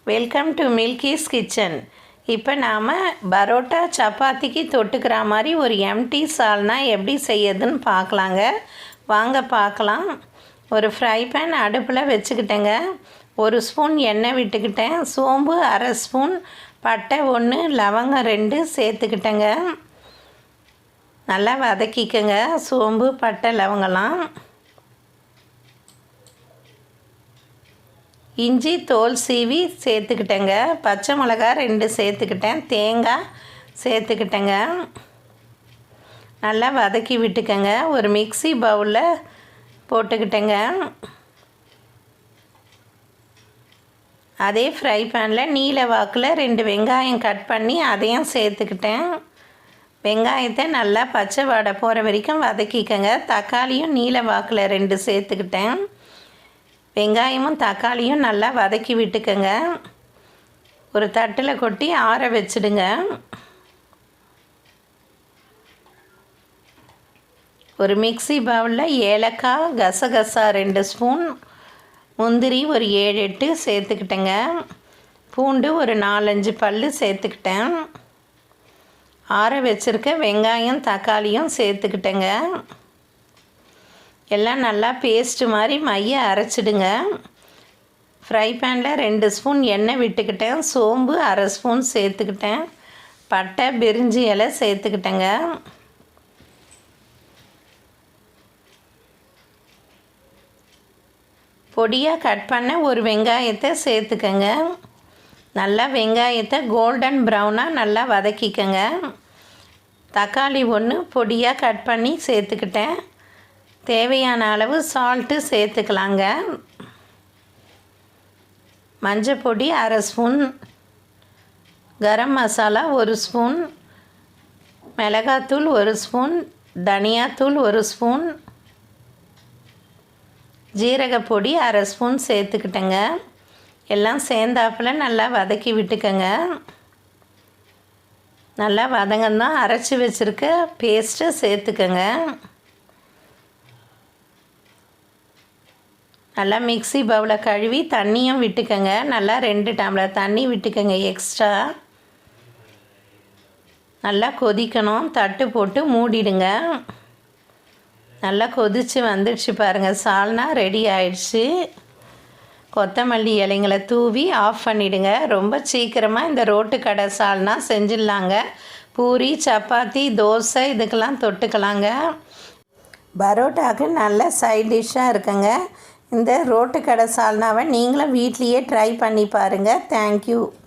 Welcome to மில்கிஸ் kitchen. இப்போ நாம் பரோட்டா சப்பாத்திக்கு தொட்டுக்கிற மாதிரி ஒரு எம்டி சால்னா எப்படி செய்யறதுன்னு பார்க்கலாங்க. வாங்க பார்க்கலாம். ஒரு ஃப்ரை பேன் அடுப்பில் வச்சுக்கிட்டேங்க. 1 ஸ்பூன் எண்ணெய் விட்டுக்கிட்டேன். சோம்பு 1/2 ஸ்பூன், பட்டை 1, லவங்கம் 2 சேர்த்துக்கிட்டேங்க. நல்லா வதக்கிக்கங்க சோம்பு பட்டை லவங்கலாம். இஞ்சி தோல் சீவி சேர்த்துக்கிட்டேங்க. பச்சை மிளகாய் 2 சேர்த்துக்கிட்டேன். தேங்காய் சேர்த்துக்கிட்டேங்க. நல்லா வதக்கி விட்டுக்கங்க. ஒரு மிக்ஸி பவுலில் போட்டுக்கிட்டேங்க. அதே ஃப்ரை பேனில் நீல வாக்கில் 2 வெங்காயம் கட் பண்ணி அதையும் சேர்த்துக்கிட்டேன். வெங்காயத்தை நல்லா பச்சை வாடை போகிற வரைக்கும் வதக்கிக்கங்க. தக்காளியும் நீல வாக்கில் 2 சேர்த்துக்கிட்டேன். வெங்காயமும் தக்காளியும் நல்லா வதக்கி விட்டுக்கங்க. ஒரு தட்டில் கொட்டி ஆற வச்சுடுங்க. ஒரு மிக்ஸி பவுலில் ஏலக்காய் கசகசா 2 ஸ்பூன், முந்திரி ஒரு 7-8 சேர்த்துக்கிட்டேங்க. பூண்டு ஒரு 4-5 பல் சேர்த்துக்கிட்டேன். ஆற வச்சுருக்க வெங்காயம் தக்காளியும் சேர்த்துக்கிட்டேங்க. எல்லாம் நல்லா பேஸ்ட்டு மாதிரி மைய அரைச்சிடுங்க. ஃப்ரை பேனில் 2 ஸ்பூன் எண்ணெய் விட்டுக்கிட்டேன். சோம்பு 1/2 ஸ்பூன் சேர்த்துக்கிட்டேன். பட்டை பிரிஞ்சி இலை சேர்த்துக்கிட்டேங்க. பொடியாக கட் பண்ண ஒரு வெங்காயத்தை சேர்த்துக்கங்க. நல்லா வெங்காயத்தை கோல்டன் ப்ரௌனாக நல்லா வதக்கிக்கங்க. தக்காளி 1 பொடியாக கட் பண்ணி சேர்த்துக்கிட்டேன். தேவையான அளவு சால்ட்டு சேர்த்துக்கலாங்க. மஞ்சள் பொடி 1/2 ஸ்பூன், கரம் மசாலா 1 ஸ்பூன், மிளகாத்தூள் 1 ஸ்பூன், தனியாத்தூள் 1 ஸ்பூன், ஜீரகப்பொடி 1/2 ஸ்பூன் சேர்த்துக்கிட்டேங்க. எல்லாம் சேர்ந்தாப்பில் நல்லா வதக்கி விட்டுக்கங்க. நல்லா வதங்கந்தான் அரைச்சி வச்சுருக்க பேஸ்ட்டை சேர்த்துக்கங்க. நல்லா மிக்ஸி பவுலை கழுவி தண்ணியும் விட்டுக்கங்க. நல்லா 2 டம்ளர் தண்ணி விட்டுக்கங்க எக்ஸ்ட்ரா. நல்லா கொதிக்கணும். தட்டு போட்டு மூடிடுங்க. நல்லா கொதித்து வந்துடுச்சு பாருங்கள். சால்னா ரெடி ஆயிடுச்சு. கொத்தமல்லி இலைங்களை தூவி ஆஃப் பண்ணிவிடுங்க. ரொம்ப சீக்கிரமாக இந்த ரோட்டு கடை சால்னா செஞ்சிடலாங்க. பூரி சப்பாத்தி தோசை இதுக்கெல்லாம் தொட்டுக்கலாங்க. பரோட்டாவுக்கு நல்ல சைட் டிஷ்ஷாக இருக்குங்க. இந்த ரோட்டு கடை சால்னாவை நீங்களும் வீட்லேயே ட்ரை பண்ணி பாருங்கள். தேங்க்யூ.